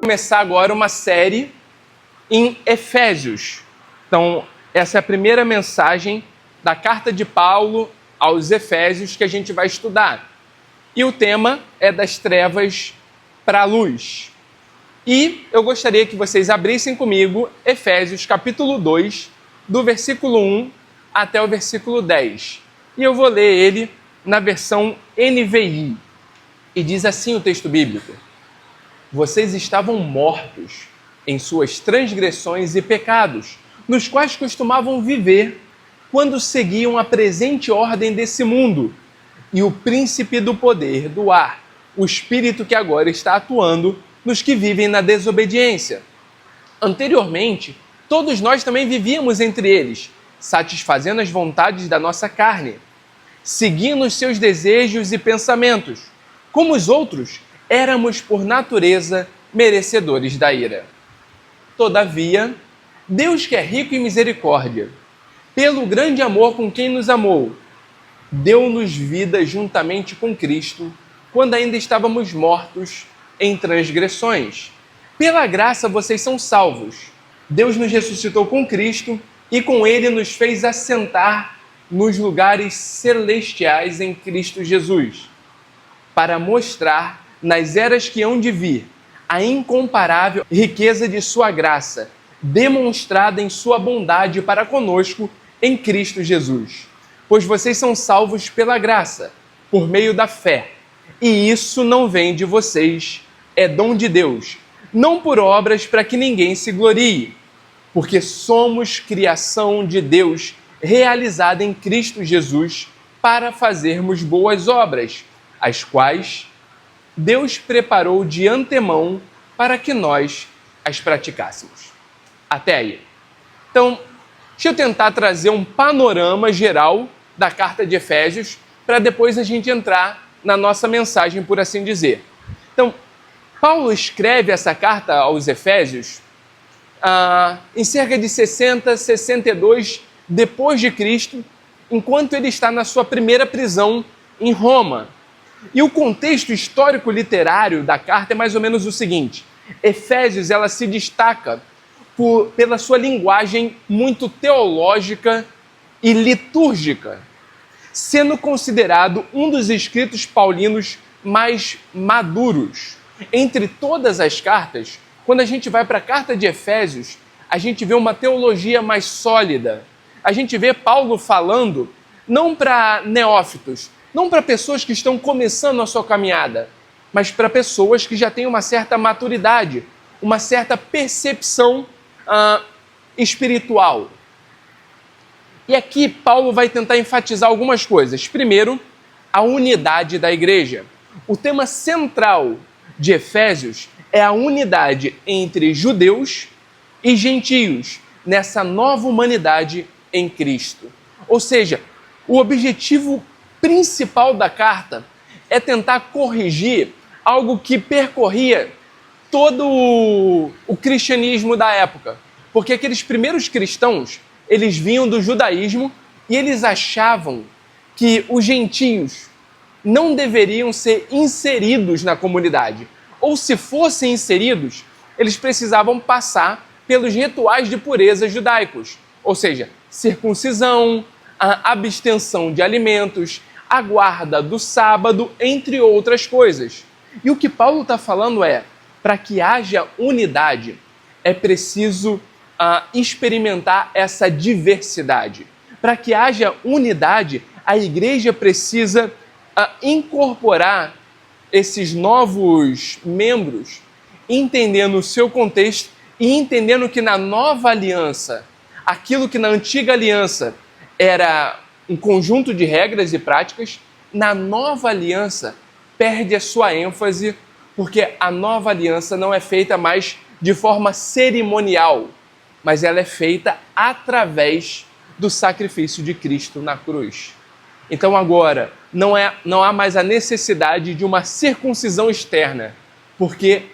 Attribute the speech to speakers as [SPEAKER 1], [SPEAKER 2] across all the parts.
[SPEAKER 1] Começar agora uma série em Efésios. Então, essa é a primeira mensagem da carta de Paulo aos Efésios que a gente vai estudar. E o tema é das trevas para a luz. E eu gostaria que vocês abrissem comigo Efésios capítulo 2, do versículo 1 até o versículo 10. E eu vou ler ele na versão NVI. E diz assim o texto bíblico: Vocês estavam mortos em suas transgressões e pecados, nos quais costumavam viver quando seguiam a presente ordem desse mundo e o príncipe do poder do ar, o espírito que agora está atuando nos que vivem na desobediência. Anteriormente, todos nós também vivíamos entre eles, satisfazendo as vontades da nossa carne, seguindo os seus desejos e pensamentos. Como os outros, éramos por natureza merecedores da ira. Todavia, Deus, que é rico em misericórdia, pelo grande amor com quem nos amou, deu-nos vida juntamente com Cristo, quando ainda estávamos mortos em transgressões. Pela graça vocês são salvos. Deus nos ressuscitou com Cristo e com Ele nos fez assentar nos lugares celestiais em Cristo Jesus, para mostrar nas eras que hão de vir a incomparável riqueza de sua graça, demonstrada em sua bondade para conosco em Cristo Jesus. Pois vocês são salvos pela graça, por meio da fé. E isso não vem de vocês, é dom de Deus, não por obras para que ninguém se glorie, porque somos criação de Deus, realizada em Cristo Jesus, para fazermos boas obras, as quais Deus preparou de antemão para que nós as praticássemos. Até aí. Então, deixa eu tentar trazer um panorama geral da carta de Efésios, para depois a gente entrar na nossa mensagem, por assim dizer. Então, Paulo escreve essa carta aos Efésios em cerca de 60, 62 depois de Cristo, enquanto ele está na sua primeira prisão em Roma. E o contexto histórico-literário da carta é mais ou menos o seguinte: Efésios ela se destaca pela sua linguagem muito teológica e litúrgica, sendo considerado um dos escritos paulinos mais maduros. Entre todas as cartas, quando a gente vai para a carta de Efésios, a gente vê uma teologia mais sólida. A gente vê Paulo falando não para neófitos, não para pessoas que estão começando a sua caminhada, mas para pessoas que já têm uma certa maturidade, uma certa percepção espiritual. E aqui Paulo vai tentar enfatizar algumas coisas. Primeiro, a unidade da igreja. O tema central de Efésios é a unidade entre judeus e gentios nessa nova humanidade em Cristo. Ou seja, o objetivo principal da carta é tentar corrigir algo que percorria todo o cristianismo da época. Porque aqueles primeiros cristãos, eles vinham do judaísmo e eles achavam que os gentios não deveriam ser inseridos na comunidade. Ou se fossem inseridos, eles precisavam passar pelos rituais de pureza judaicos. Ou seja, circuncisão, a abstenção de alimentos, a guarda do sábado, entre outras coisas. E o que Paulo está falando é, para que haja unidade, é preciso experimentar essa diversidade. Para que haja unidade, a igreja precisa incorporar esses novos membros, entendendo o seu contexto e entendendo que na nova aliança, aquilo que na antiga aliança era um conjunto de regras e práticas, na nova aliança perde a sua ênfase, porque a nova aliança não é feita mais de forma cerimonial, mas ela é feita através do sacrifício de Cristo na cruz. Então agora, não há mais a necessidade de uma circuncisão externa, porque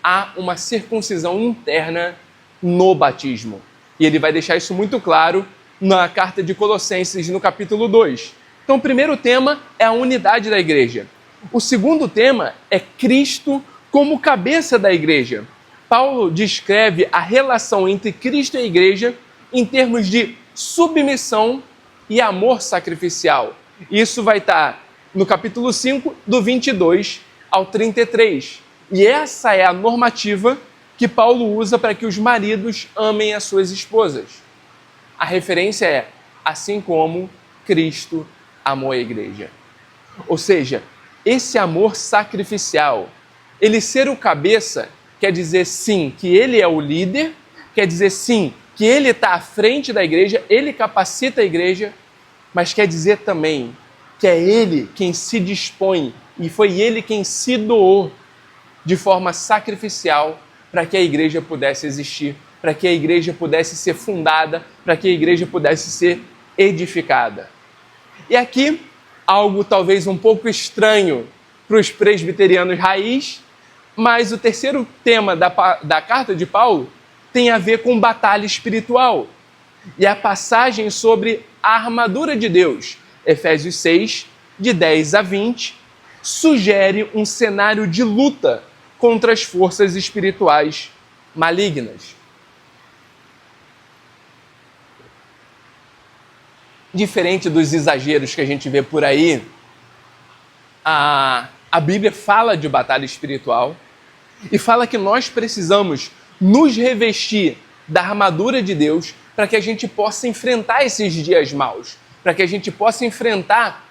[SPEAKER 1] há uma circuncisão interna no batismo. E ele vai deixar isso muito claro na carta de Colossenses, no capítulo 2. Então o primeiro tema é a unidade da igreja. O segundo tema é Cristo como cabeça da igreja. Paulo descreve a relação entre Cristo e a igreja em termos de submissão e amor sacrificial. Isso vai estar no capítulo 5, do 22 ao 33. E essa é a normativa que Paulo usa para que os maridos amem as suas esposas. A referência é assim como Cristo amou a igreja. Ou seja, esse amor sacrificial, ele ser o cabeça, quer dizer sim que ele é o líder, quer dizer sim que ele está à frente da igreja, ele capacita a igreja, mas quer dizer também que é ele quem se dispõe e foi ele quem se doou de forma sacrificial para que a igreja pudesse existir, para que a igreja pudesse ser fundada, para que a igreja pudesse ser edificada. E aqui, algo talvez um pouco estranho para os presbiterianos raiz, mas o terceiro tema da carta de Paulo tem a ver com batalha espiritual. E a passagem sobre a armadura de Deus, Efésios 6, de 10 a 20, sugere um cenário de luta contra as forças espirituais malignas. Diferente dos exageros que a gente vê por aí, a Bíblia fala de batalha espiritual e fala que nós precisamos nos revestir da armadura de Deus para que a gente possa enfrentar esses dias maus, para que a gente possa enfrentar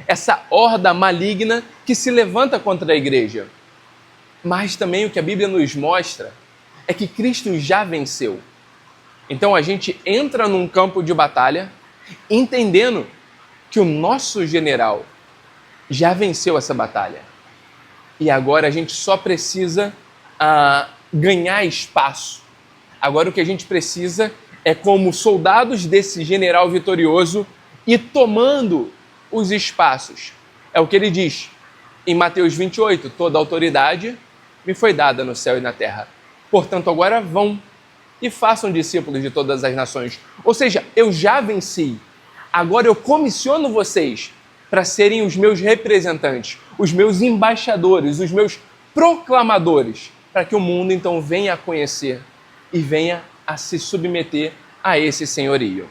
[SPEAKER 1] essa horda maligna que se levanta contra a igreja. Mas também o que a Bíblia nos mostra é que Cristo já venceu. Então a gente entra num campo de batalha entendendo que o nosso general já venceu essa batalha. E agora a gente só precisa ganhar espaço. Agora o que a gente precisa é, como soldados desse general vitorioso, ir tomando os espaços. É o que ele diz em Mateus 28, toda a autoridade me foi dada no céu e na terra. Portanto, agora vão e façam discípulos de todas as nações. Ou seja, eu já venci. Agora eu comissiono vocês para serem os meus representantes, os meus embaixadores, os meus proclamadores, para que o mundo então venha a conhecer e venha a se submeter a esse senhorio.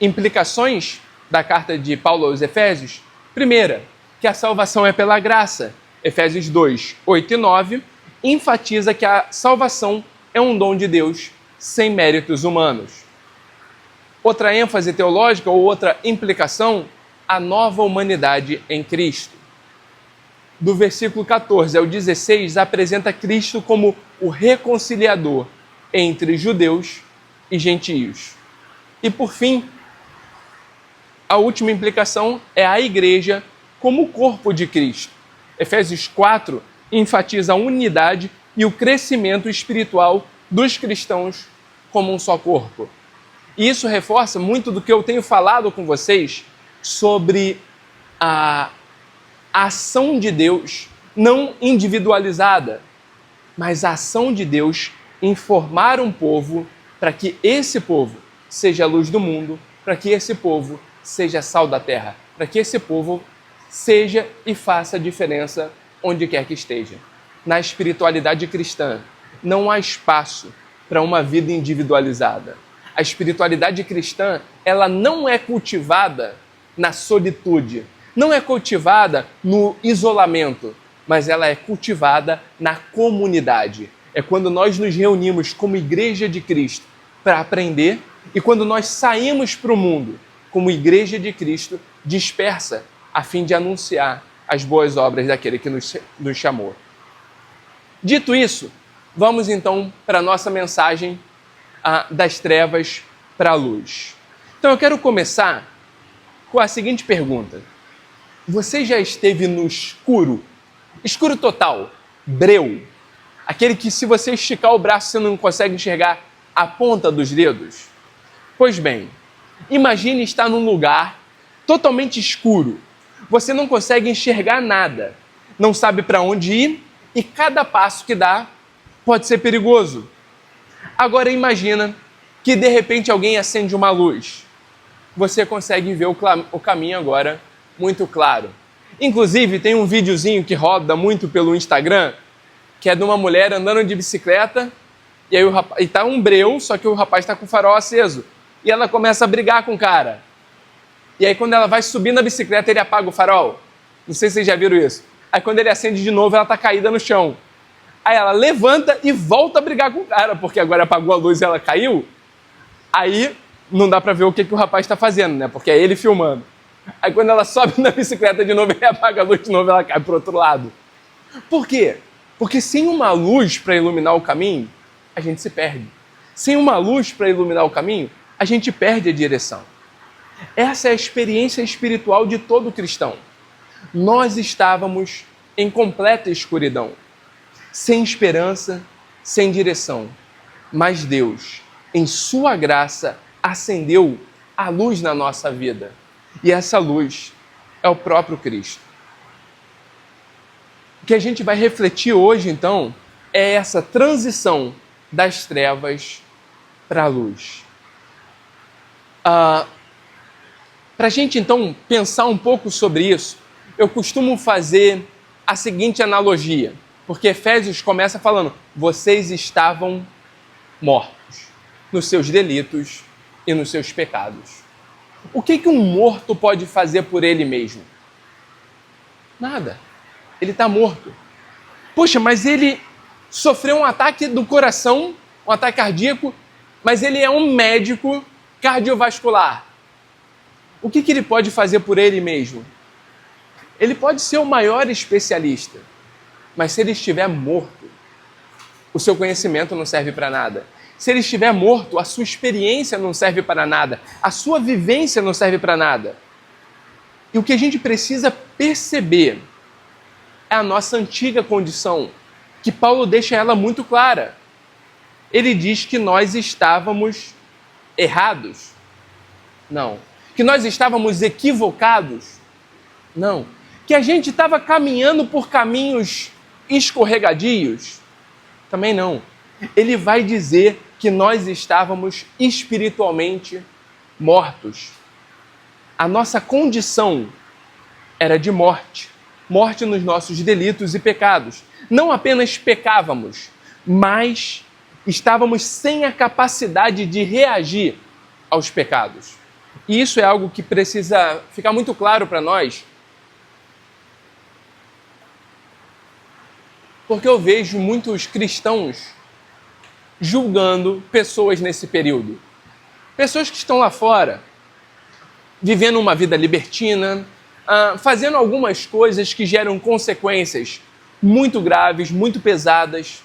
[SPEAKER 1] Implicações da carta de Paulo aos Efésios? Primeira, que a salvação é pela graça. Efésios 2, 8 e 9, enfatiza que a salvação é um dom de Deus, sem méritos humanos. Outra ênfase teológica ou outra implicação, a nova humanidade em Cristo. Do versículo 14 ao 16, apresenta Cristo como o reconciliador entre judeus e gentios. E por fim, a última implicação é a igreja como o corpo de Cristo. Efésios 4 enfatiza a unidade e o crescimento espiritual dos cristãos como um só corpo. E isso reforça muito do que eu tenho falado com vocês sobre a ação de Deus não individualizada, mas a ação de Deus em formar um povo para que esse povo seja a luz do mundo, para que esse povo seja sal da terra, para que esse povo seja e faça diferença onde quer que esteja. Na espiritualidade cristã, não há espaço para uma vida individualizada. A espiritualidade cristã, ela não é cultivada na solitude, não é cultivada no isolamento, mas ela é cultivada na comunidade. É quando nós nos reunimos como igreja de Cristo para aprender e quando nós saímos para o mundo como igreja de Cristo dispersa a fim de anunciar as boas obras daquele que nos chamou. Dito isso, vamos então para a nossa mensagem das trevas para a luz. Então eu quero começar com a seguinte pergunta. Você já esteve no escuro? Escuro total, breu. Aquele que se você esticar o braço você não consegue enxergar a ponta dos dedos? Pois bem, imagine estar num lugar totalmente escuro. Você não consegue enxergar nada, não sabe para onde ir e cada passo que dá pode ser perigoso. Agora imagina que de repente alguém acende uma luz. Você consegue ver o caminho agora muito claro. Inclusive tem um videozinho que roda muito pelo Instagram que é de uma mulher andando de bicicleta, e aí tá um breu, só que o rapaz está com o farol aceso. E ela começa a brigar com o cara. E aí quando ela vai subir na bicicleta, ele apaga o farol. Não sei se vocês já viram isso. Aí quando ele acende de novo, ela tá caída no chão. Aí ela levanta e volta a brigar com o cara, porque agora apagou a luz e ela caiu. Aí não dá pra ver o que o rapaz está fazendo, né? Porque é ele filmando. Aí quando ela sobe na bicicleta de novo, ele apaga a luz de novo e ela cai pro outro lado. Por quê? Porque sem uma luz para iluminar o caminho, a gente se perde. Sem uma luz para iluminar o caminho, a gente perde a direção. Essa é a experiência espiritual de todo cristão. Nós estávamos em completa escuridão, sem esperança, sem direção. Mas Deus, em sua graça, acendeu a luz na nossa vida. E essa luz é o próprio Cristo. O que a gente vai refletir hoje, então, é essa transição das trevas para a luz. Para a gente, então, pensar um pouco sobre isso, eu costumo fazer a seguinte analogia, porque Efésios começa falando, vocês estavam mortos nos seus delitos e nos seus pecados. O que um morto pode fazer por ele mesmo? Nada. Ele está morto. Poxa, mas ele sofreu um ataque do coração, um ataque cardíaco, mas ele é um médico cardiovascular. O que ele pode fazer por ele mesmo? Ele pode ser o maior especialista, mas se ele estiver morto, o seu conhecimento não serve para nada. Se ele estiver morto, a sua experiência não serve para nada, a sua vivência não serve para nada. E o que a gente precisa perceber é a nossa antiga condição, que Paulo deixa ela muito clara. Ele diz que nós estávamos errados. Não. Que nós estávamos equivocados. Não. Que a gente estava caminhando por caminhos escorregadios. Também não. Ele vai dizer que nós estávamos espiritualmente mortos. A nossa condição era de morte. Morte nos nossos delitos e pecados. Não apenas pecávamos, mas estávamos sem a capacidade de reagir aos pecados. E isso é algo que precisa ficar muito claro para nós, porque eu vejo muitos cristãos julgando pessoas nesse período. Pessoas que estão lá fora, vivendo uma vida libertina, fazendo algumas coisas que geram consequências muito graves, muito pesadas.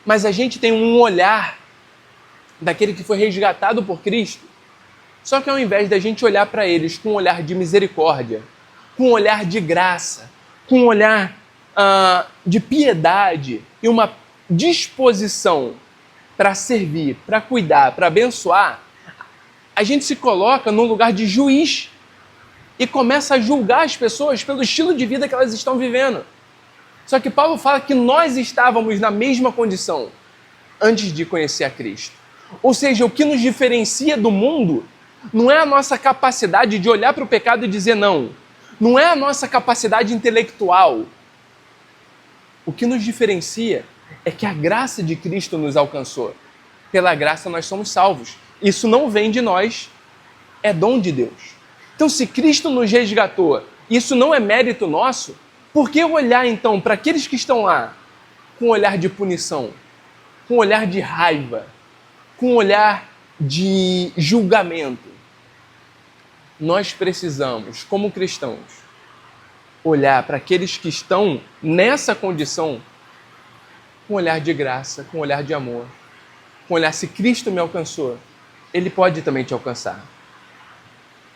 [SPEAKER 1] Mas a gente tem um olhar daquele que foi resgatado por Cristo. Só que ao invés da gente olhar para eles com um olhar de misericórdia, com um olhar de graça, com um olhar de piedade e uma disposição para servir, para cuidar, para abençoar, a gente se coloca num lugar de juiz e começa a julgar as pessoas pelo estilo de vida que elas estão vivendo. Só que Paulo fala que nós estávamos na mesma condição antes de conhecer a Cristo. Ou seja, o que nos diferencia do mundo não é a nossa capacidade de olhar para o pecado e dizer não. Não é a nossa capacidade intelectual. O que nos diferencia é que a graça de Cristo nos alcançou. Pela graça nós somos salvos. Isso não vem de nós, é dom de Deus. Então, se Cristo nos resgatou, isso não é mérito nosso, por que olhar então para aqueles que estão lá com um olhar de punição, com um olhar de raiva, com um olhar de julgamento? Nós precisamos, como cristãos, olhar para aqueles que estão nessa condição com um olhar de graça, com um olhar de amor, com um olhar, se Cristo me alcançou, Ele pode também te alcançar.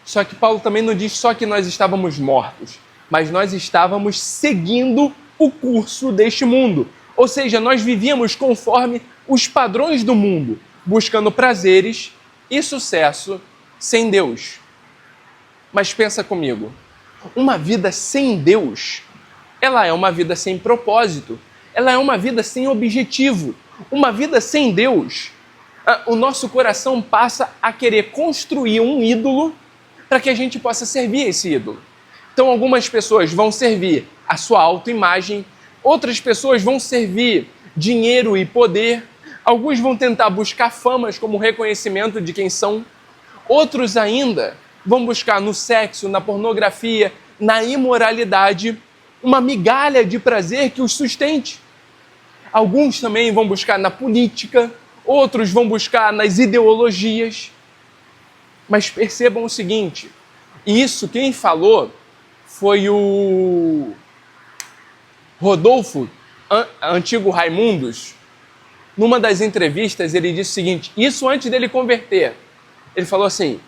[SPEAKER 1] Só que Paulo também não diz só que nós estávamos mortos, mas nós estávamos seguindo o curso deste mundo. Ou seja, nós vivíamos conforme os padrões do mundo, buscando prazeres e sucesso sem Deus. Mas pensa comigo, uma vida sem Deus, ela é uma vida sem propósito, ela é uma vida sem objetivo. Uma vida sem Deus, o nosso coração passa a querer construir um ídolo para que a gente possa servir esse ídolo. Então algumas pessoas vão servir a sua autoimagem, Outras pessoas vão servir dinheiro e poder. Alguns vão tentar buscar famas como reconhecimento de quem são. Outros ainda vão buscar no sexo, na pornografia, na imoralidade, uma migalha de prazer que os sustente. Alguns também vão buscar na política, outros vão buscar nas ideologias. Mas percebam o seguinte, isso quem falou foi o Rodolfo, antigo Raimundos. Numa das entrevistas ele disse o seguinte, isso antes dele converter. Ele falou assim,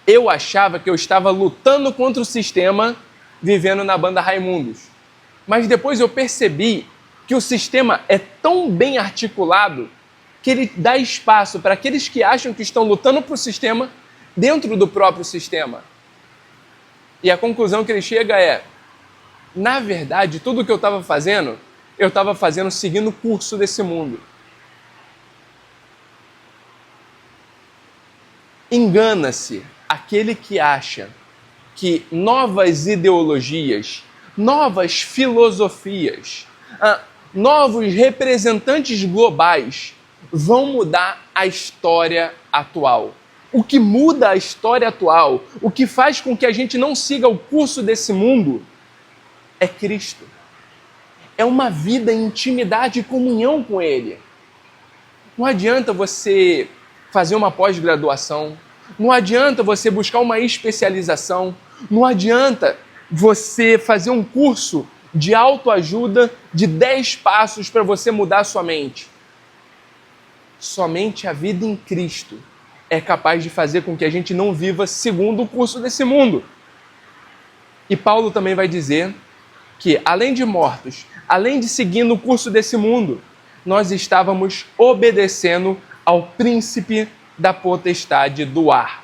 [SPEAKER 1] eu achava que eu estava lutando contra o sistema vivendo na banda Raimundos. Mas depois eu percebi que o sistema é tão bem articulado que ele dá espaço para aqueles que acham que estão lutando para o sistema dentro do próprio sistema. E a conclusão que ele chega é, na verdade, tudo o que eu estava fazendo seguindo o curso desse mundo. Engana-se aquele que acha que novas ideologias, novas filosofias, novos representantes globais vão mudar a história atual. O que muda a história atual, o que faz com que a gente não siga o curso desse mundo, é Cristo. É uma vida em intimidade e comunhão com Ele. Não adianta você fazer uma pós-graduação, não adianta você buscar uma especialização, não adianta você fazer um curso de autoajuda de 10 passos para você mudar a sua mente. Somente a vida em Cristo é capaz de fazer com que a gente não viva segundo o curso desse mundo. E Paulo também vai dizer que, além de mortos, além de seguir no curso desse mundo, nós estávamos obedecendo ao príncipe da potestade do ar.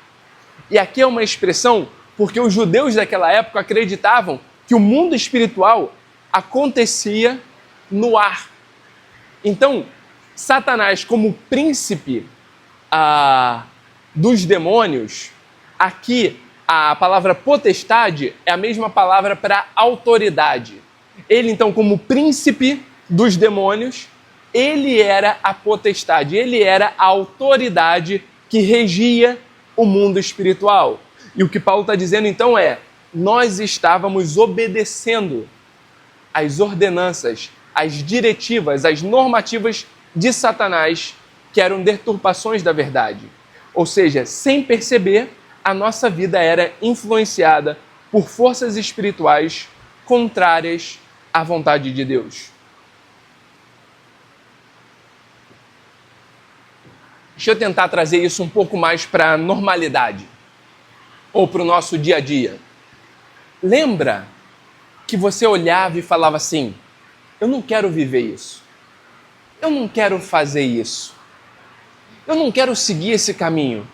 [SPEAKER 1] E aqui é uma expressão porque os judeus daquela época acreditavam que o mundo espiritual acontecia no ar. Então, Satanás, como príncipe dos demônios, aqui a palavra potestade é a mesma palavra para autoridade. Ele, então, como príncipe dos demônios, ele era a potestade, ele era a autoridade que regia o mundo espiritual. E o que Paulo está dizendo, então, é: nós estávamos obedecendo às ordenanças, às diretivas, às normativas de Satanás, que eram deturpações da verdade. Ou seja, sem perceber, a nossa vida era influenciada por forças espirituais contrárias à vontade de Deus. Deixa eu tentar trazer isso um pouco mais para a normalidade, ou para o nosso dia a dia. Lembra que você olhava e falava assim, eu não quero viver isso, eu não quero fazer isso, eu não quero seguir esse caminho.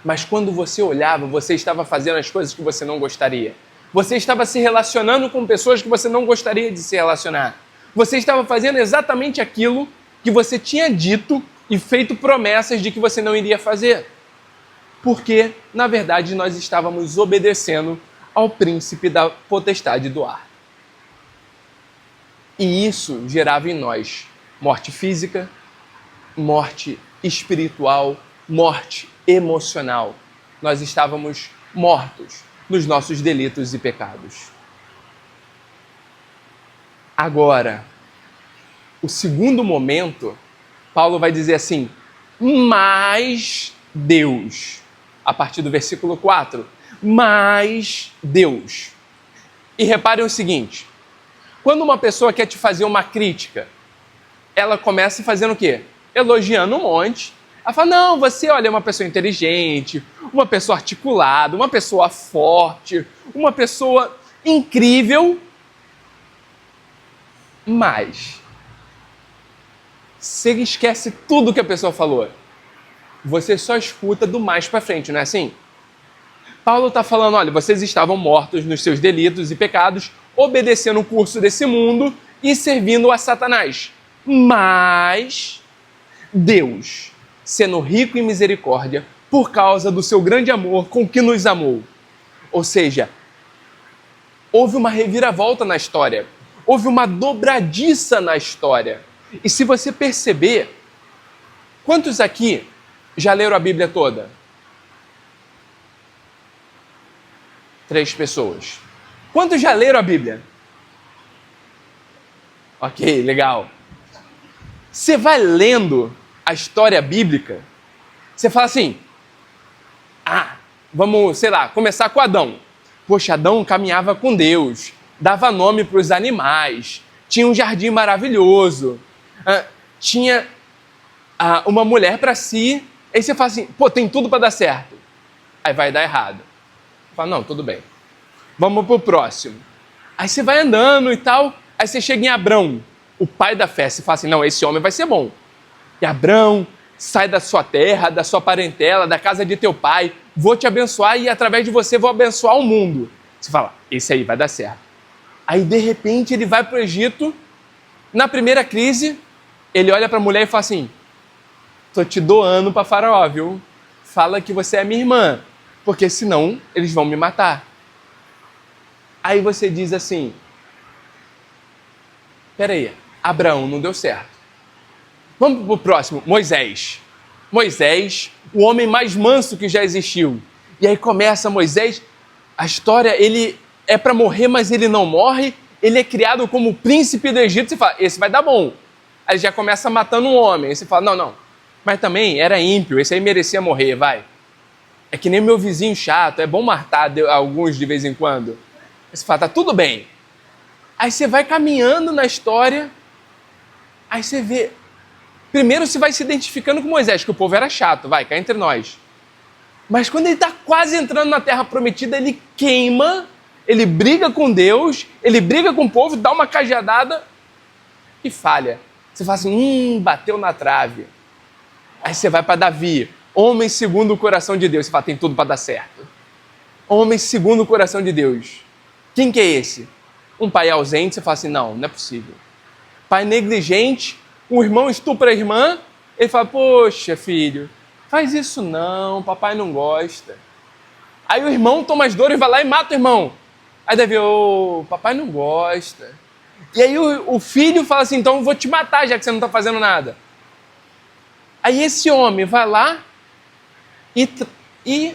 [SPEAKER 1] Mas quando você olhava, você estava fazendo as coisas que você não gostaria. Você estava se relacionando com pessoas que você não gostaria de se relacionar. Você estava fazendo exatamente aquilo que você tinha dito e feito promessas de que você não iria fazer. Porque, na verdade, nós estávamos obedecendo ao príncipe da potestade do ar. E isso gerava em nós morte física, morte espiritual, morte emocional. Nós estávamos mortos nos nossos delitos e pecados. Agora, o segundo momento, Paulo vai dizer assim, mas Deus, a partir do versículo 4, mas Deus. E reparem o seguinte, quando uma pessoa quer te fazer uma crítica, ela começa fazendo o quê? Elogiando um monte. Ela fala, não, você, olha, é uma pessoa inteligente, uma pessoa articulada, uma pessoa forte, uma pessoa incrível. Mas você esquece tudo que a pessoa falou. Você só escuta do mais para frente, não é assim? Paulo está falando, olha, vocês estavam mortos nos seus delitos e pecados, obedecendo o curso desse mundo e servindo a Satanás. Mas Deus, sendo rico em misericórdia, por causa do seu grande amor com que nos amou. Ou seja, houve uma reviravolta na história. houve uma dobradiça na história. E se você perceber, quantos aqui já leram a Bíblia toda? 3 pessoas. Quantos já leram a Bíblia? Ok, legal. Você vai lendo a história bíblica, você fala assim, vamos, sei lá, começar com Adão. Poxa, Adão caminhava com Deus, dava nome para os animais, tinha um jardim maravilhoso, tinha uma mulher para si. Aí você fala assim, pô, tem tudo para dar certo. Aí vai dar errado. Fala, não, tudo bem. Vamos pro próximo. Aí você vai andando e tal, aí você chega em Abrão, o pai da fé. Você fala assim, não, esse homem vai ser bom. E Abrão, sai da sua terra, da sua parentela, da casa de teu pai, vou te abençoar e através de você vou abençoar o mundo. Você fala, esse aí vai dar certo. Aí de repente ele vai para o Egito, na primeira crise, ele olha para a mulher e fala assim, tô te doando para Faraó, viu? Fala que você é minha irmã, porque senão eles vão me matar. Aí você diz assim, peraí, Abraão não deu certo. Vamos para o próximo, Moisés. Moisés, o homem mais manso que já existiu. E aí começa Moisés, a história, ele é para morrer, mas ele não morre, ele é criado como príncipe do Egito. Você fala, esse vai dar bom. Aí já começa matando um homem. Aí você fala, não, mas também era ímpio, esse aí merecia morrer, vai. É que nem meu vizinho chato, é bom matar alguns de vez em quando. Aí você fala, tá tudo bem. Aí você vai caminhando na história, aí você vê... Primeiro você vai se identificando com Moisés, que o povo era chato, vai, cá entre nós. Mas quando ele está quase entrando na Terra Prometida, ele queima, ele briga com Deus, ele briga com o povo, dá uma cajadada e falha. Você fala assim, bateu na trave. Aí você vai para Davi, homem segundo o coração de Deus. Você fala, tem tudo para dar certo. Homem segundo o coração de Deus. Quem que é esse? Um pai ausente, você fala assim, não é possível. Pai negligente, um irmão estupra a irmã, ele fala, poxa filho, faz isso não, papai não gosta. Aí o irmão toma as dores, vai lá e mata o irmão. Aí Davi, papai não gosta. E aí o filho fala assim, então eu vou te matar já que você não está fazendo nada. Aí esse homem vai lá e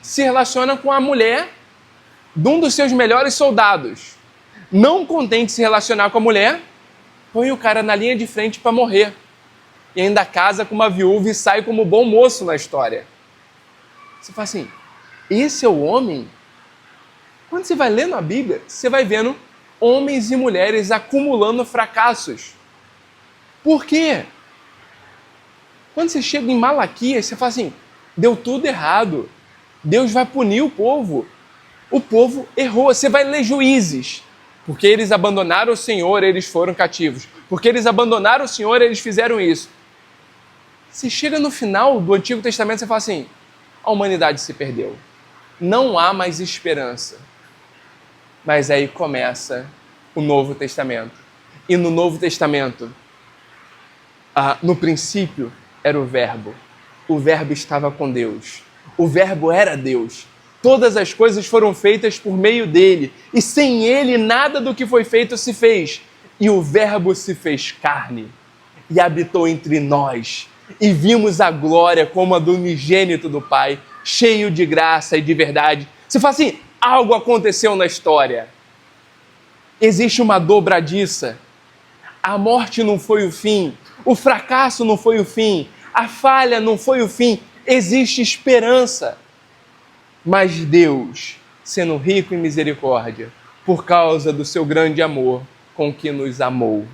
[SPEAKER 1] se relaciona com a mulher de um dos seus melhores soldados. Não contente de se relacionar com a mulher, põe o cara na linha de frente para morrer. E ainda casa com uma viúva e sai como bom moço na história. Você fala assim, esse é o homem? Quando você vai lendo a Bíblia, você vai vendo homens e mulheres acumulando fracassos. Por quê? Quando você chega em Malaquias, você fala assim, deu tudo errado. Deus vai punir o povo. O povo errou. Você vai ler Juízes. Porque eles abandonaram o Senhor, eles foram cativos. Porque eles abandonaram o Senhor, eles fizeram isso. Você chega no final do Antigo Testamento, você fala assim, a humanidade se perdeu. Não há mais esperança. Mas aí começa o Novo Testamento. E no Novo Testamento, no princípio era o Verbo. O Verbo estava com Deus. O Verbo era Deus. Todas as coisas foram feitas por meio dele, e sem ele nada do que foi feito se fez. E o Verbo se fez carne e habitou entre nós, e vimos a glória como a do unigênito do Pai, cheio de graça e de verdade. Você fala assim, algo aconteceu na história. Existe uma dobradiça. A morte não foi o fim, o fracasso não foi o fim, a falha não foi o fim. Existe esperança. Mas Deus, sendo rico em misericórdia, por causa do seu grande amor com que nos amou,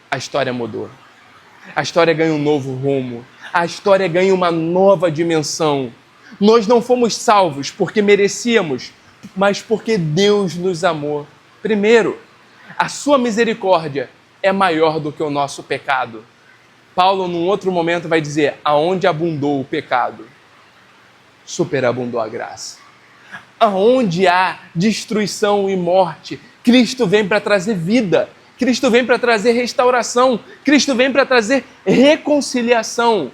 [SPEAKER 1] a história mudou. A história ganha um novo rumo. A história ganha uma nova dimensão. Nós não fomos salvos porque merecíamos, mas porque Deus nos amou. Primeiro, a sua misericórdia é maior do que o nosso pecado. Paulo, num outro momento, vai dizer, aonde abundou o pecado, superabundou a graça. Aonde há destruição e morte, Cristo vem para trazer vida. Cristo vem para trazer restauração. Cristo vem para trazer reconciliação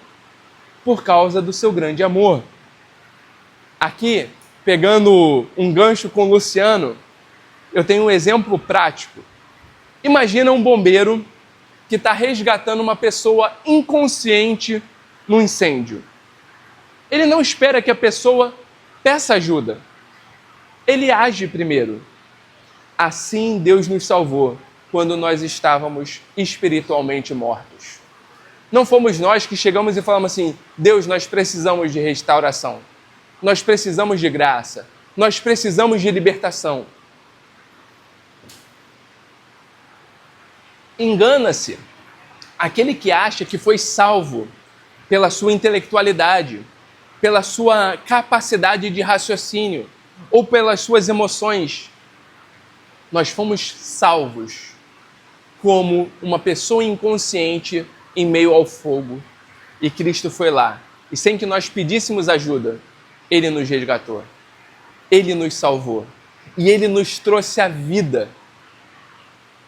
[SPEAKER 1] por causa do seu grande amor. Aqui, pegando um gancho com o Luciano, eu tenho um exemplo prático Imagina um bombeiro que está resgatando uma pessoa inconsciente no incêndio. Ele não espera que a pessoa peça ajuda. Ele age primeiro. Assim Deus nos salvou quando nós estávamos espiritualmente mortos. Não fomos nós que chegamos e falamos assim: Deus, nós precisamos de restauração. Nós precisamos de graça. Nós precisamos de libertação. Engana-se aquele que acha que foi salvo pela sua intelectualidade, pela sua capacidade de raciocínio ou pelas suas emoções. Nós fomos salvos como uma pessoa inconsciente em meio ao fogo. E Cristo foi lá. E sem que nós pedíssemos ajuda, Ele nos resgatou. Ele nos salvou. E Ele nos trouxe a vida.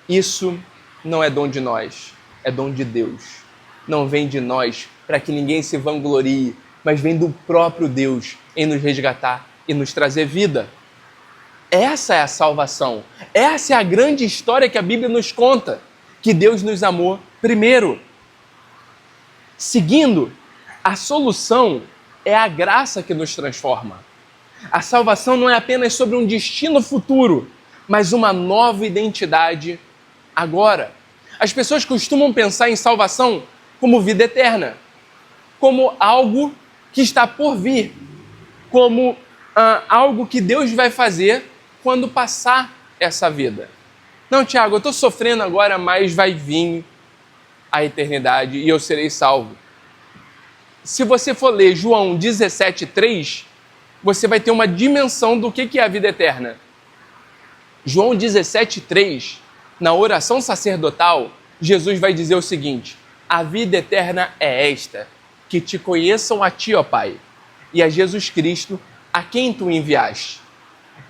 [SPEAKER 1] Isso não é dom de nós, é dom de Deus. Não vem de nós para que ninguém se vanglorie, mas vem do próprio Deus em nos resgatar e nos trazer vida. Essa é a salvação. Essa é a grande história que a Bíblia nos conta, que Deus nos amou primeiro. Seguindo, a solução é a graça que nos transforma. A salvação não é apenas sobre um destino futuro, mas uma nova identidade agora. As pessoas costumam pensar em salvação como vida eterna, como algo que está por vir, como algo que Deus vai fazer quando passar essa vida. Não, Tiago, eu estou sofrendo agora, mas vai vir a eternidade e eu serei salvo. Se você for ler João 17,3, você vai ter uma dimensão do que é a vida eterna. João 17,3, na oração sacerdotal, Jesus vai dizer o seguinte: a vida eterna é esta, que te conheçam a ti, ó Pai, e a Jesus Cristo, a quem tu enviaste.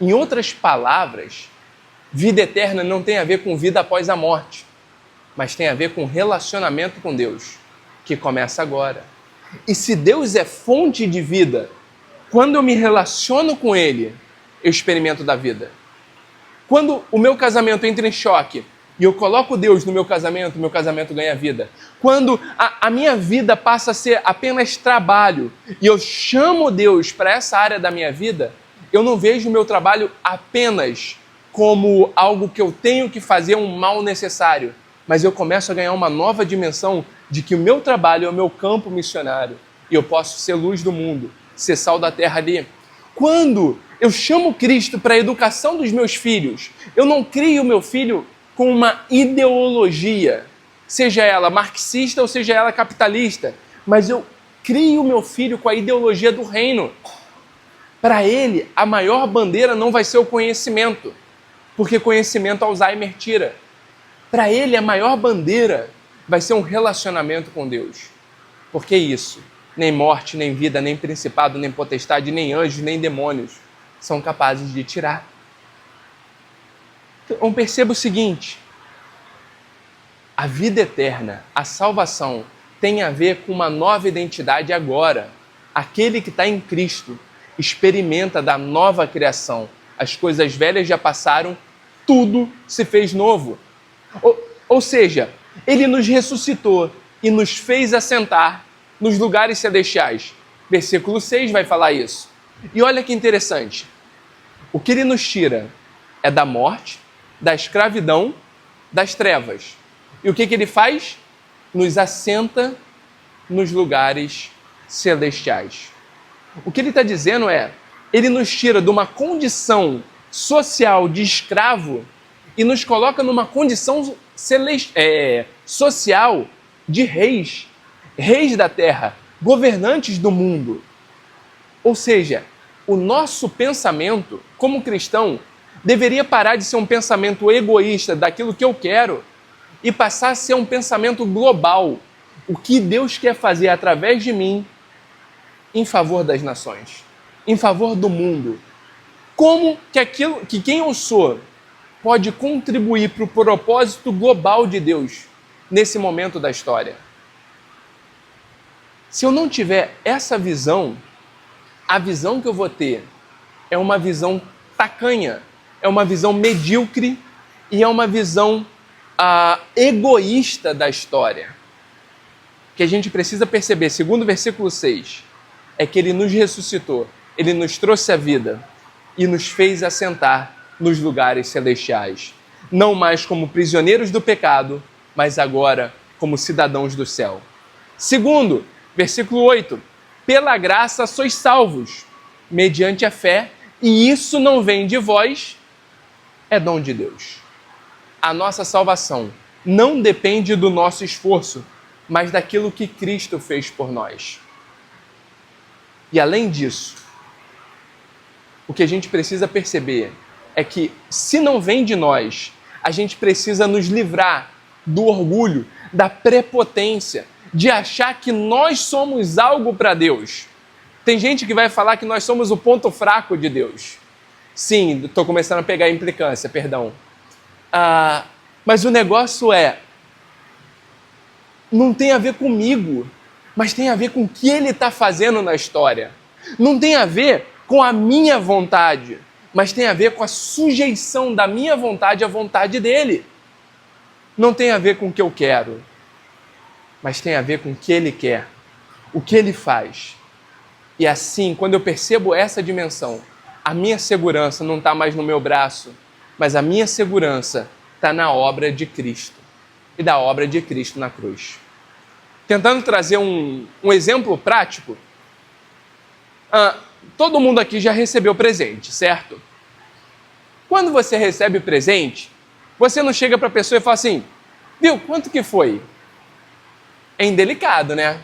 [SPEAKER 1] Em outras palavras, vida eterna não tem a ver com vida após a morte, mas tem a ver com relacionamento com Deus, que começa agora. E se Deus é fonte de vida, quando eu me relaciono com Ele, eu experimento da vida. Quando o meu casamento entra em choque e eu coloco Deus no meu casamento ganha vida. Quando a minha vida passa a ser apenas trabalho e eu chamo Deus para essa área da minha vida, eu não vejo o meu trabalho apenas como algo que eu tenho que fazer, um mal necessário, mas eu começo a ganhar uma nova dimensão de que o meu trabalho é o meu campo missionário e eu posso ser luz do mundo, ser sal da terra ali. Quando eu chamo Cristo para a educação dos meus filhos, eu não crio o meu filho com uma ideologia, seja ela marxista ou seja ela capitalista, mas eu crio o meu filho com a ideologia do reino. Para ele, a maior bandeira não vai ser o conhecimento, porque conhecimento Alzheimer tira. Para ele, a maior bandeira vai ser um relacionamento com Deus. Porque isso, nem morte, nem vida, nem principado, nem potestade, nem anjos, nem demônios são capazes de tirar. Então perceba o seguinte: a vida eterna, a salvação, tem a ver com uma nova identidade agora. Aquele que está em Cristo experimenta da nova criação. As coisas velhas já passaram, tudo se fez novo. Ou seja, Ele nos ressuscitou e nos fez assentar nos lugares celestiais. Versículo 6 vai falar isso. E olha que interessante. O que Ele nos tira é da morte, da escravidão, das trevas. E o que Ele faz? Nos assenta nos lugares celestiais. O que Ele está dizendo é, Ele nos tira de uma condição social de escravo e nos coloca numa condição social de reis, reis da terra, governantes do mundo. Ou seja, o nosso pensamento como cristão deveria parar de ser um pensamento egoísta daquilo que eu quero e passar a ser um pensamento global. O que Deus quer fazer através de mim em favor das nações, em favor do mundo. Como que quem eu sou pode contribuir para o propósito global de Deus nesse momento da história. Se eu não tiver essa visão, a visão que eu vou ter é uma visão tacanha, é uma visão medíocre e é uma visão egoísta da história, que a gente precisa perceber, segundo o versículo 6, é que ele nos ressuscitou, ele nos trouxe a vida e nos fez assentar nos lugares celestiais, não mais como prisioneiros do pecado, mas agora como cidadãos do céu. Segundo, versículo 8, pela graça sois salvos, mediante a fé, e isso não vem de vós, é dom de Deus. A nossa salvação não depende do nosso esforço, mas daquilo que Cristo fez por nós. E além disso, o que a gente precisa perceber é que, se não vem de nós, a gente precisa nos livrar do orgulho, da prepotência, de achar que nós somos algo para Deus. Tem gente que vai falar que nós somos o ponto fraco de Deus. Sim, estou começando a pegar a implicância, perdão. Mas o negócio não tem a ver comigo, mas tem a ver com o que Ele está fazendo na história. Não tem a ver com a minha vontade, mas tem a ver com a sujeição da minha vontade à vontade dEle. Não tem a ver com o que eu quero, mas tem a ver com o que Ele quer, o que Ele faz. E assim, quando eu percebo essa dimensão, a minha segurança não está mais no meu braço, mas a minha segurança está na obra de Cristo e da obra de Cristo na cruz. Tentando trazer um exemplo prático, todo mundo aqui já recebeu presente, certo? Quando você recebe presente, você não chega para a pessoa e fala assim, viu, quanto que foi? É indelicado, né?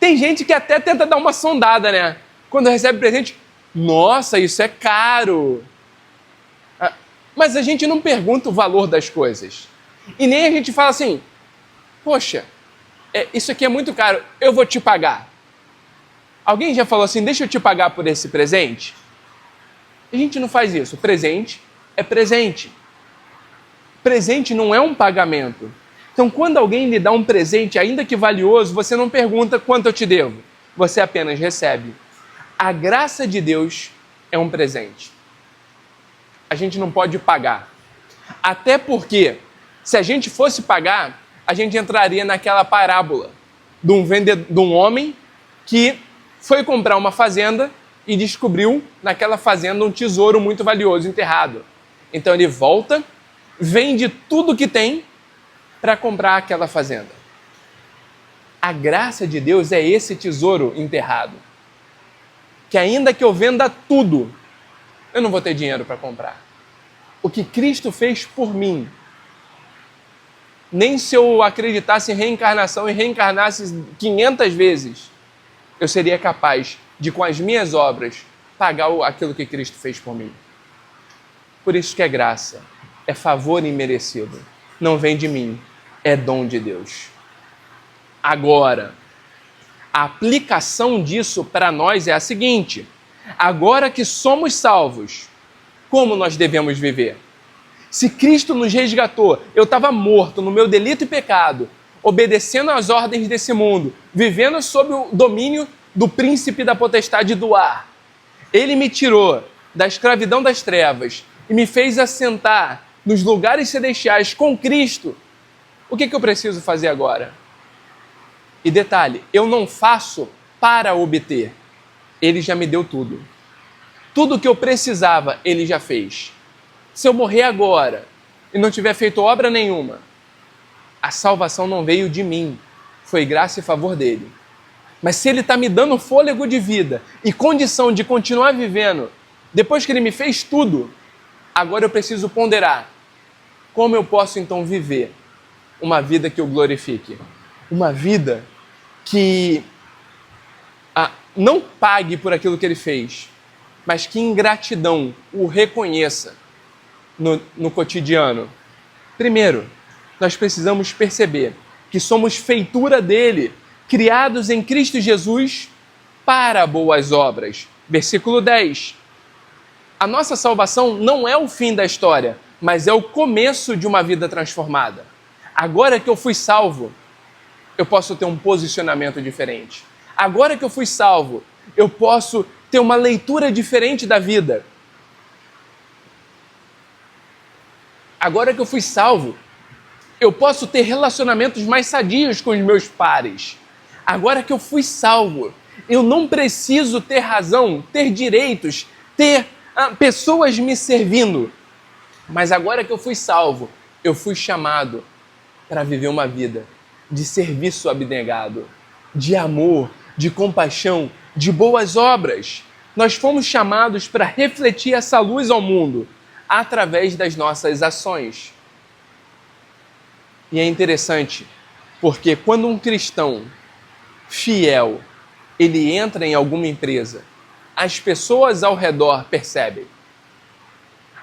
[SPEAKER 1] Tem gente que até tenta dar uma sondada, né? Quando recebe presente, nossa, isso é caro. Mas a gente não pergunta o valor das coisas. E nem a gente fala assim, poxa, isso aqui é muito caro, eu vou te pagar. Alguém já falou assim, deixa eu te pagar por esse presente? A gente não faz isso. Presente é presente. Presente não é um pagamento. Então, quando alguém lhe dá um presente, ainda que valioso, você não pergunta quanto eu te devo. Você apenas recebe. A graça de Deus é um presente. A gente não pode pagar. Até porque, se a gente fosse pagar, a gente entraria naquela parábola de um homem que foi comprar uma fazenda e descobriu naquela fazenda um tesouro muito valioso enterrado. Então ele volta, vende tudo que tem para comprar aquela fazenda. A graça de Deus é esse tesouro enterrado. Que ainda que eu venda tudo, eu não vou ter dinheiro para comprar. O que Cristo fez por mim, nem se eu acreditasse em reencarnação e reencarnasse 500 vezes, eu seria capaz de, com as minhas obras, pagar aquilo que Cristo fez por mim. Por isso que é graça, é favor imerecido. Não vem de mim, é dom de Deus. Agora, a aplicação disso para nós é a seguinte: agora que somos salvos, como nós devemos viver? Se Cristo nos resgatou, eu estava morto no meu delito e pecado, obedecendo às ordens desse mundo, vivendo sob o domínio do príncipe da potestade do ar. Ele me tirou da escravidão das trevas e me fez assentar nos lugares celestiais com Cristo. O que eu preciso fazer agora? E detalhe, eu não faço para obter. Ele já me deu tudo. Tudo o que eu precisava, Ele já fez. Se eu morrer agora e não tiver feito obra nenhuma, a salvação não veio de mim, foi graça e favor dele. Mas se Ele está me dando fôlego de vida e condição de continuar vivendo, depois que Ele me fez tudo, agora eu preciso ponderar como eu posso então viver uma vida que o glorifique. Uma vida que não pague por aquilo que Ele fez, mas que em gratidão o reconheça no cotidiano. Primeiro, nós precisamos perceber que somos feitura dele, criados em Cristo Jesus para boas obras. Versículo 10. A nossa salvação não é o fim da história, mas é o começo de uma vida transformada. Agora que eu fui salvo, eu posso ter um posicionamento diferente. Agora que eu fui salvo, eu posso ter uma leitura diferente da vida. Agora que eu fui salvo, Eu posso ter relacionamentos mais sadios com os meus pares. Agora que eu fui salvo, eu não preciso ter razão, ter direitos, ter pessoas me servindo. Mas agora que eu fui salvo, eu fui chamado para viver uma vida de serviço abnegado, de amor, de compaixão, de boas obras. Nós fomos chamados para refletir essa luz ao mundo através das nossas ações. E é interessante, porque quando um cristão fiel, ele entra em alguma empresa, as pessoas ao redor percebem.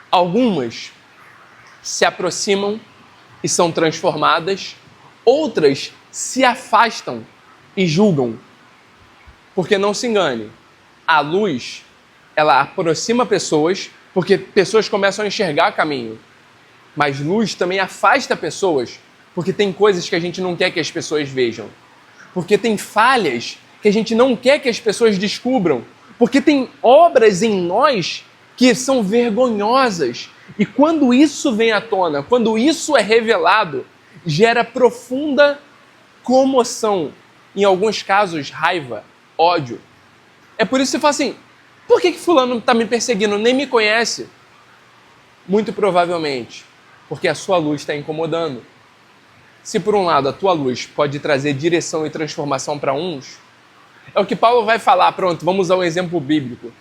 [SPEAKER 1] Algumas se aproximam e são transformadas, outras se afastam e julgam. Porque não se engane, a luz, ela aproxima pessoas, porque pessoas começam a enxergar caminho. Mas luz também afasta pessoas, porque tem coisas que a gente não quer que as pessoas vejam. Porque tem falhas que a gente não quer que as pessoas descubram. Porque tem obras em nós que são vergonhosas. E quando isso vem à tona, quando isso é revelado, gera profunda comoção. Em alguns casos, raiva, ódio. É por isso que você fala assim, por que fulano está me perseguindo, nem me conhece? Muito provavelmente, porque a sua luz está incomodando. Se por um lado a tua luz pode trazer direção e transformação para uns, é o que Paulo vai falar, pronto, vamos usar um exemplo bíblico.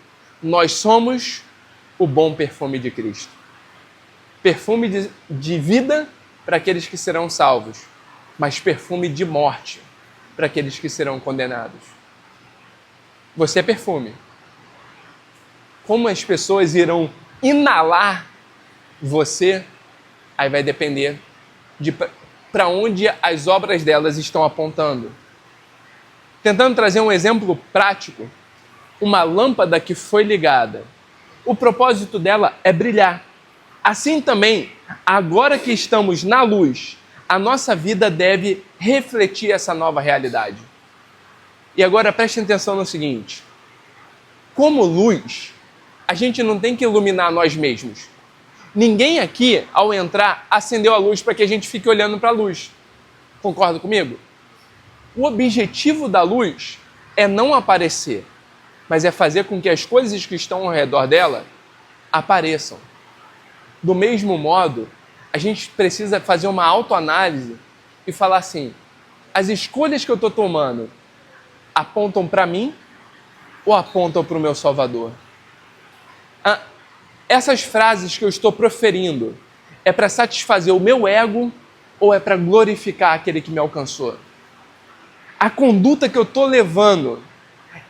[SPEAKER 1] Nós somos o bom perfume de Cristo. Perfume de vida para aqueles que serão salvos, mas perfume de morte para aqueles que serão condenados. Você é perfume. Como as pessoas irão inalar você, aí vai depender de para onde as obras delas estão apontando. Tentando trazer um exemplo prático, uma lâmpada que foi ligada, o propósito dela é brilhar. Assim também, agora que estamos na luz, a nossa vida deve refletir essa nova realidade. E agora prestem atenção no seguinte, como luz, a gente não tem que iluminar nós mesmos. Ninguém aqui, ao entrar, acendeu a luz para que a gente fique olhando para a luz. Concorda comigo? O objetivo da luz é não aparecer, mas é fazer com que as coisas que estão ao redor dela apareçam. Do mesmo modo, a gente precisa fazer uma autoanálise e falar assim, as escolhas que eu estou tomando apontam para mim ou apontam para o meu Salvador? Essas frases que eu estou proferindo é para satisfazer o meu ego ou é para glorificar aquele que me alcançou? A conduta que eu estou levando,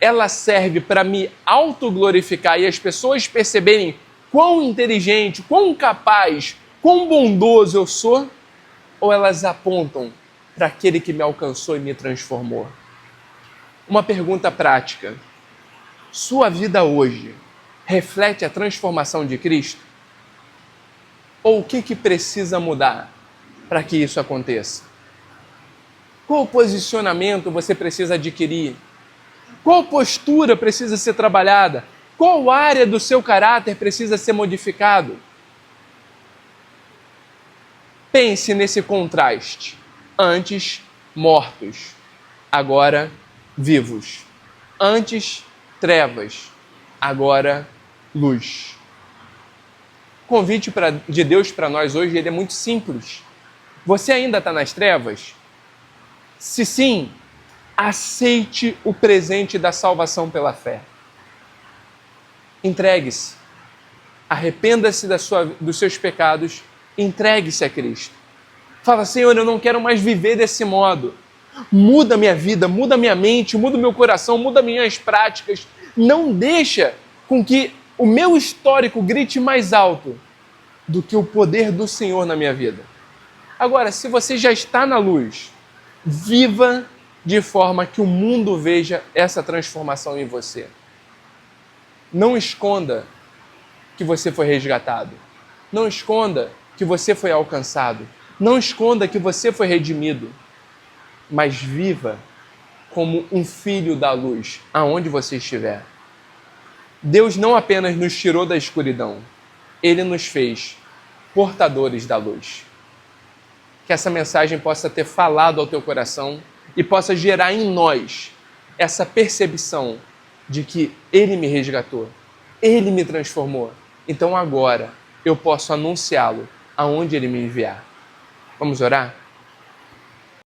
[SPEAKER 1] ela serve para me autoglorificar e as pessoas perceberem quão inteligente, quão capaz, quão bondoso eu sou? Ou elas apontam para aquele que me alcançou e me transformou? Uma pergunta prática. Sua vida hoje reflete a transformação de Cristo? Ou o que precisa mudar para que isso aconteça? Qual posicionamento você precisa adquirir? Qual postura precisa ser trabalhada? Qual área do seu caráter precisa ser modificado? Pense nesse contraste. Antes, mortos. Agora, vivos. Antes, trevas. Agora, luz. O convite de Deus para nós hoje ele é muito simples. Você ainda está nas trevas? Se sim, aceite o presente da salvação pela fé. Entregue-se. Arrependa-se dos seus pecados. Entregue-se a Cristo. Fala, Senhor, eu não quero mais viver desse modo. Muda minha vida, muda minha mente, muda meu coração, muda minhas práticas. Não deixa com que o meu histórico grite mais alto do que o poder do Senhor na minha vida. Agora, se você já está na luz, viva de forma que o mundo veja essa transformação em você. Não esconda que você foi resgatado. Não esconda que você foi alcançado. Não esconda que você foi redimido. Mas viva como um filho da luz, aonde você estiver. Deus não apenas nos tirou da escuridão, Ele nos fez portadores da luz. que essa mensagem possa ter falado ao teu coração e possa gerar em nós essa percepção de que Ele me resgatou, Ele me transformou. Então agora eu posso anunciá-lo aonde Ele me enviar. Vamos orar?